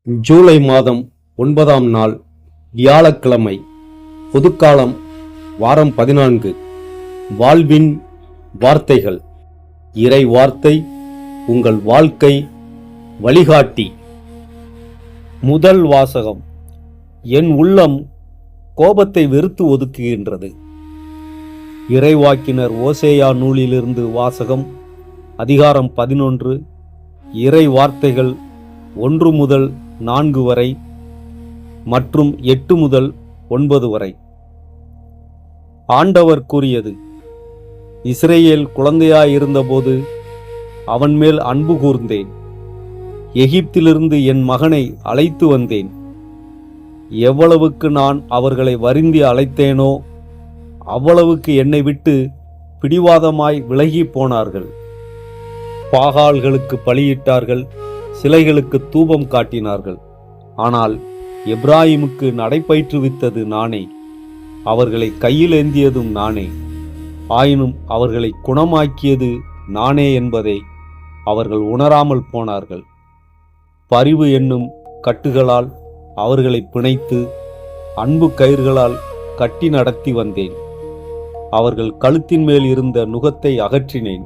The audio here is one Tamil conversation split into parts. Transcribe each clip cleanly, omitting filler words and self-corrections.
ஜூலை மாதம் 9ஆம் நாள் வியாழக்கிழமை. பொதுக்காலம் வாரம் 14. வாழ்வின் வார்த்தைகள். இறை வார்த்தை உங்கள் வாழ்க்கை வழிகாட்டி. முதல் வாசகம். என் உள்ளம் கோபத்தை வெறுத்து ஒதுக்குகின்றது. இறைவாக்கினர் ஓசேயா நூலிலிருந்து வாசகம். அதிகாரம் 11. இறை வார்த்தைகள் 1 முதல் 4 வரை மற்றும் 8 முதல் 9 வரை. ஆண்டவர் கூறியது: இஸ்ரேல் குழந்தையாயிருந்தபோது அவன் மேல் அன்பு கூர்ந்தேன். எகிப்திலிருந்து என் மகனை அழைத்து வந்தேன். எவ்வளவுக்கு நான் அவர்களை வருந்தி அழைத்தேனோ அவ்வளவுக்கு என்னை விட்டு பிடிவாதமாய் விலகி போனார்கள். பாகால்களுக்கு பலியிட்டார்கள், சிலைகளுக்கு தூபம் காட்டினார்கள். ஆனால் எப்ராயிமுக்கு நடைபயிற்றுவித்தது நானே, அவர்களை கையில் ஏந்தியதும் நானே. ஆயினும் அவர்களை குணமாக்கியது நானே என்பதை அவர்கள் உணராமல் போனார்கள். பரிவு என்னும் கட்டுகளால் அவர்களை பிணைத்து அன்பு கயிர்களால் கட்டி நடத்தி வந்தேன். அவர்கள் கழுத்தின் மேல் இருந்த நுகத்தை அகற்றினேன்.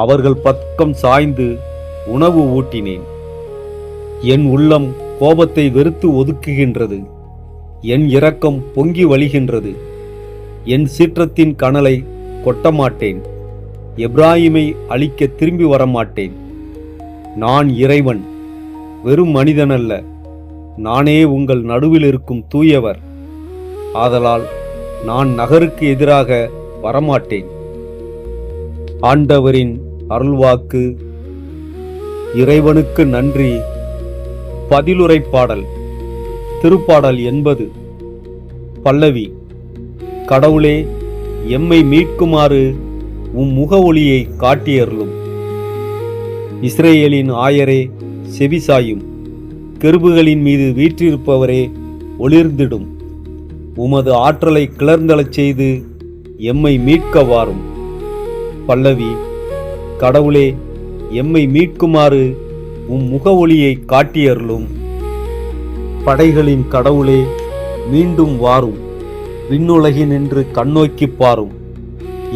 அவர்கள் பக்கம் சாய்ந்து உணவு ஊட்டினேன். என் உள்ளம் கோபத்தை வெறுத்து ஒதுக்குகின்றது. என் இரக்கம் பொங்கி வழிகின்றது. என் சீற்றத்தின் கனலை கொட்டமாட்டேன். எப்ராயிமை அழிக்க திரும்பி வரமாட்டேன். நான் இறைவன், வெறும் மனிதனல்ல. நானே உங்கள் நடுவில் இருக்கும் தூயவர். ஆதலால் நான் நகருக்கு எதிராக வரமாட்டேன். ஆண்டவரின் அருள்வாக்கு. இறைவனுக்கு நன்றி. பதிலுரை பாடல். திருப்பாடல் 80. பல்லவி. கடவுளே, எம்மை மீட்குமாறு உம் முக ஒளியை காட்டியருளும். இஸ்ரேலின் ஆயரே, செவிசாயும். கெருபுகளின் மீது வீற்றிருப்பவரே, ஒளிர்ந்திடும். உமது ஆற்றலை கிளர்ந்தெழச் செய்து எம்மை மீட்க வாரும். பல்லவி. கடவுளே, எம்மை மீட்குமாறு உம் முக ஒளியை காட்டியருளும். படைகளின் கடவுளே, மீண்டும் வாரும். விண்ணுலகினின்று கண்ணோக்கி பாரும்.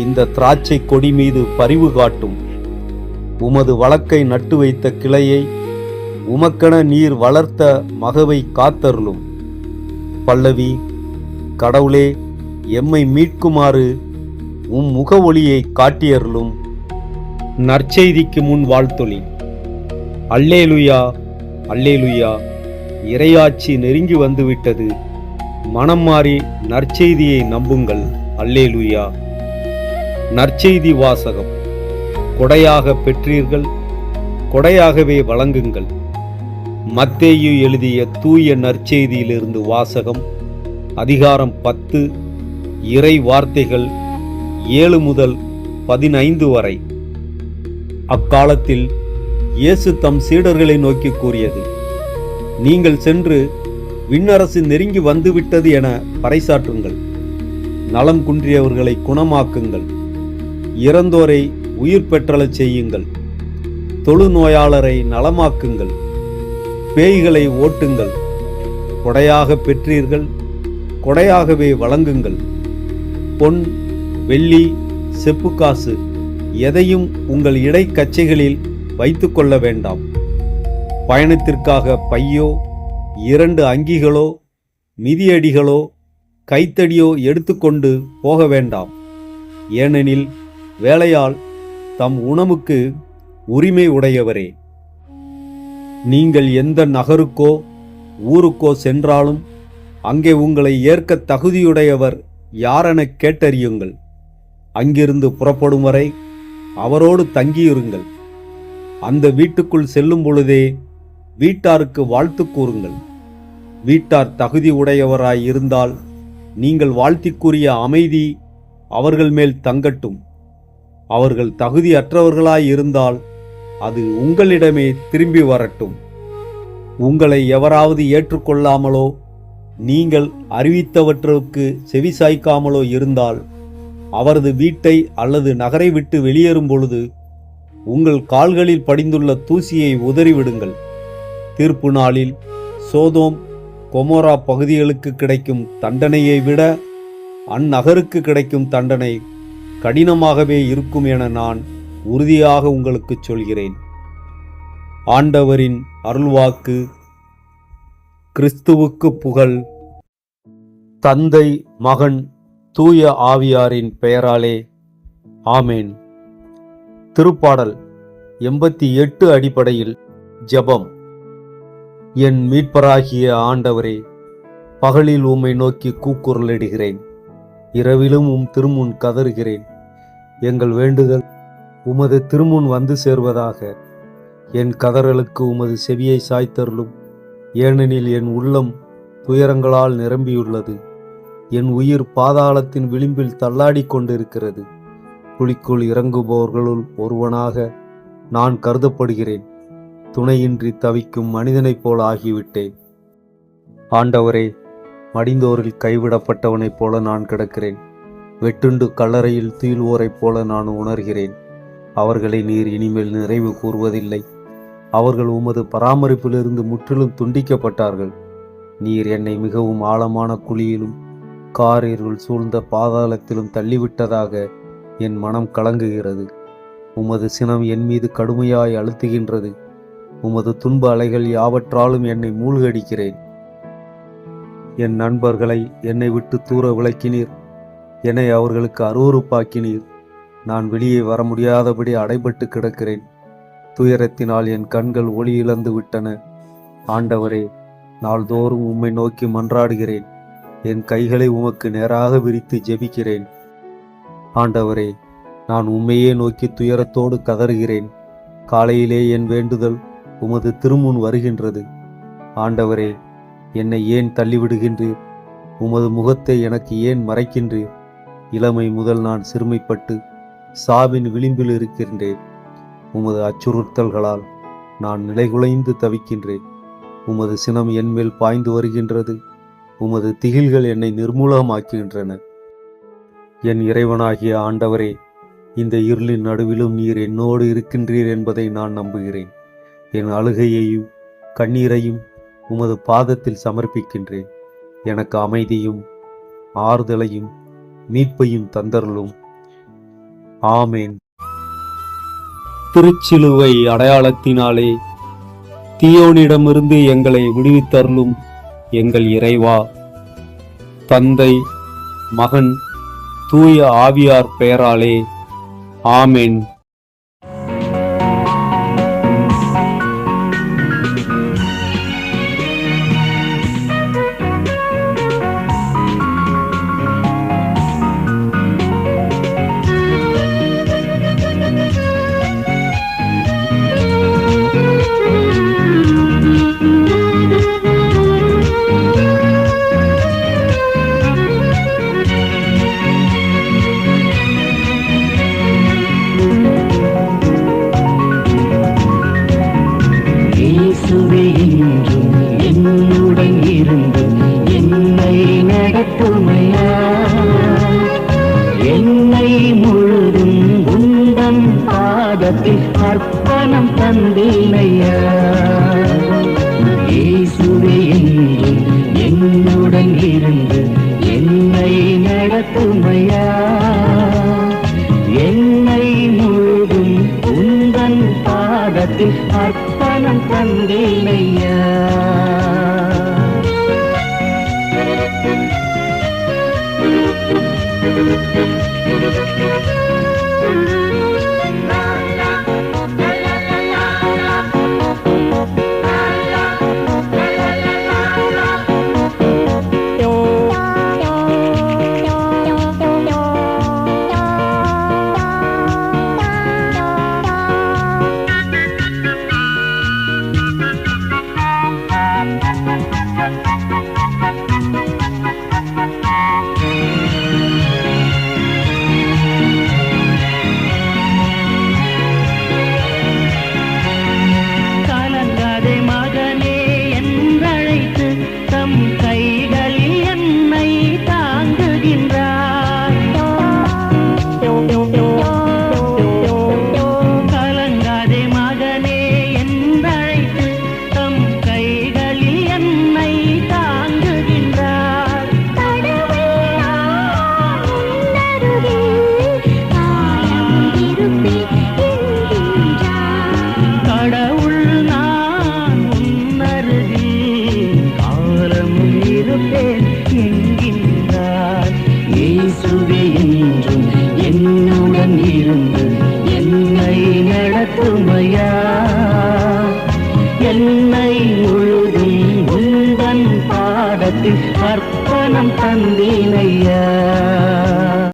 இந்த திராட்சை கொடி மீது பரிவு காட்டும். உமது வழக்கை நட்டு வைத்த கிளையை, உமக்கென நீர் வளர்த்த மகவை காத்தருளும். பல்லவி. கடவுளே, எம்மை மீட்குமாறு உம் முக ஒளியை காட்டியருளும். நற்செய்திக்கு முன் வாழ்த்தொலி. அல்லேலுயா, அல்லேலுயா, இறையாட்சி நெருங்கி வந்துவிட்டது. மனம் மாறி நற்செய்தியை நம்புங்கள். அல்லேலுயா. நற்செய்தி வாசகம். கொடையாக பெற்றீர்கள், கொடையாகவே வழங்குங்கள். மத்தேயு எழுதிய தூய நற்செய்தியிலிருந்து வாசகம். அதிகாரம் 10. இறை வார்த்தைகள் 7 முதல் 15 வரை. அக்காலத்தில் இயேசு தம் சீடர்களை நோக்கி கூறியது: நீங்கள் சென்று விண்ணரசு நெருங்கி வந்துவிட்டது என பறைசாற்றுங்கள். நலம் குன்றியவர்களை குணமாக்குங்கள். இறந்தோரை உயிர் பெற்றலச் செய்யுங்கள். தொழுநோயாளரை நலமாக்குங்கள். பேய்களை ஓட்டுங்கள். கொடையாக பெற்றீர்கள், கொடையாகவே வழங்குங்கள். பொன், வெள்ளி, செப்புக்காசு எதையும் உங்கள் இடைக்கச்சைகளில் வைத்து கொள்ள வேண்டாம். பயணத்திற்காக பையோ, 2 அங்கிகளோ, மிதியடிகளோ, கைத்தடியோ எடுத்துக்கொண்டு போக வேண்டாம். ஏனெனில் வேலையாள் தம் உணவுக்கு உரிமை உடையவரே. நீங்கள் எந்த நகருக்கோ ஊருக்கோ சென்றாலும் அங்கே உங்களை ஏற்க தகுதியுடையவர் யாரென கேட்டறியுங்கள். அங்கிருந்து புறப்படும் வரை அவரோடு தங்கியிருங்கள். அந்த வீட்டுக்குள் செல்லும் பொழுதே வீட்டாருக்கு வாழ்த்து கூறுங்கள். வீட்டார் தகுதி உடையவராய் இருந்தால் நீங்கள் வாழ்த்திக்குரிய அமைதி அவர்கள் மேல் தங்கட்டும். அவர்கள் தகுதியற்றவர்களாய் இருந்தால் அது உங்களிடமே திரும்பி வரட்டும். உங்களை எவராவது ஏற்றுக்கொள்ளாமலோ நீங்கள் அறிவித்தவற்றுக்கு செவிசாய்க்காமலோ இருந்தால் அவரது வீட்டை அல்லது நகரை விட்டு வெளியேறும் பொழுது உங்கள் கால்களில் படிந்துள்ள தூசியை உதறிவிடுங்கள். தீர்ப்பு நாளில் சோதோம் கொமோரா பகுதிகளுக்கு கிடைக்கும் தண்டனையை விட அந்நகருக்கு கிடைக்கும் தண்டனை கடினமாகவே இருக்கும் என நான் உறுதியாக உங்களுக்கு சொல்கிறேன். ஆண்டவரின் அருள்வாக்கு. கிறிஸ்துவுக்கு புகழ். தந்தை, மகன், தூய ஆவியாரின் பெயராலே ஆமேன். திருப்பாடல் 88 அடிப்படையில் ஜெபம். என் மீட்பராகிய ஆண்டவரே, பகலில் உம்மை நோக்கி கூக்குரலிடுகிறேன், இரவிலும் உம் திருமுன் கதறுகிறேன். எங்கள் வேண்டுதல் உமது திருமுன் வந்து சேர்வதாக. என் கதறலுக்கு உமது செவியை சாய்த்தருளும். ஏனெனில் என் உள்ளம் துயரங்களால் நிரம்பியுள்ளது. என் உயிர் பாதாளத்தின் விளிம்பில் தள்ளாடி கொண்டிருக்கிறது. குழிக்குள் இறங்குபவர்களுள் ஒருவனாக நான் கருதப்படுகிறேன். துணையின்றி தவிக்கும் மனிதனைப் போல ஆகிவிட்டேன். ஆண்டவரே, மடிந்தோரில் கைவிடப்பட்டவனைப் போல நான் கிடக்கிறேன். வெட்டுண்டு கல்லறையில் தீழ்வோரைப் போல நான் உணர்கிறேன். அவர்களை நீர் இனிமேல் நிறைவு கூறுவதில்லை. அவர்கள் உமது பராமரிப்பிலிருந்து முற்றிலும் துண்டிக்கப்பட்டார்கள். நீர் என்னை மிகவும் ஆழமான குழியிலும் காரிருள் சூழ்ந்த பாதாளத்திலும் தள்ளிவிட்டதாக என் மனம் கலங்குகிறது. உமது சினம் என் மீது கடுமையாய் அழுத்துகின்றது. உமது துன்ப அலைகள் யாவற்றாலும் என்னை மூழ்கடிக்கிறேன். என் நண்பர்களை என்னை விட்டு தூர விலக்கினீர். என்னை அவர்களுக்கு அருவருப்பாக்கினீர். நான் வெளியே வர முடியாதபடி அடைபட்டு கிடக்கிறேன். துயரத்தினால் என் கண்கள் ஒளி இழந்து விட்டன. ஆண்டவரே, நாள்தோறும் உம்மை நோக்கி மன்றாடுகிறேன். என் கைகளை உமக்கு நேராக விரித்து ஜெபிக்கிறேன். ஆண்டவரே, நான் உம்மையே நோக்கி துயரத்தோடு கதறுகிறேன். காலையிலே என் வேண்டுதல் உமது திருமுன் வருகின்றது. ஆண்டவரே, என்னை ஏன் தள்ளிவிடுகின்றீர்? உமது முகத்தை எனக்கு ஏன் மறைக்கின்றீர்? இளமை முதல் நான் சிறுமைப்பட்டு சாவின் விளிம்பில் இருக்கின்றேன். உமது அச்சுறுத்தல்களால் நான் நிலைகுலைந்து தவிக்கின்றேன். உமது சினம் என்மேல் பாய்ந்து வருகின்றது. உமது திகில்கள் என்னை நிர்மூலமாக்குகின்றன. என் இறைவனாகிய ஆண்டவரே, இந்த இருளின் நடுவிலும் நீர் என்னோடு இருக்கின்றீர் என்பதை நான் நம்புகிறேன். என் அழுகையையும் கண்ணீரையும் உமது பாதத்தில் சமர்ப்பிக்கின்றேன். எனக்கு அமைதியும் ஆறுதலையும் மீட்பையும் தந்தருளும். ஆமேன். திருச்சிலுவை அடையாளத்தினாலே தீயோனிடமிருந்து எங்களை விடுவித்தருளும் எங்கள் இறைவா. தந்தை, மகன், தூய ஆவியார் பெயராலே ஆமேன். என்னை முழுதும் உந்தன் பாதத்தில் அர்ப்பணம் தந்தேனையா. இயேசுவே, என்றும் என்னுடன் இருந்து என்னை நடத்துமையா. என்னை முழுதும் உந்தன் பாதத்தில் அர்ப்பணம் தந்தேனையா. நடத்துமையா என்னை முழுதும் உந்தன் பாதத்தில் அர்ப்பணம் தந்தீனையா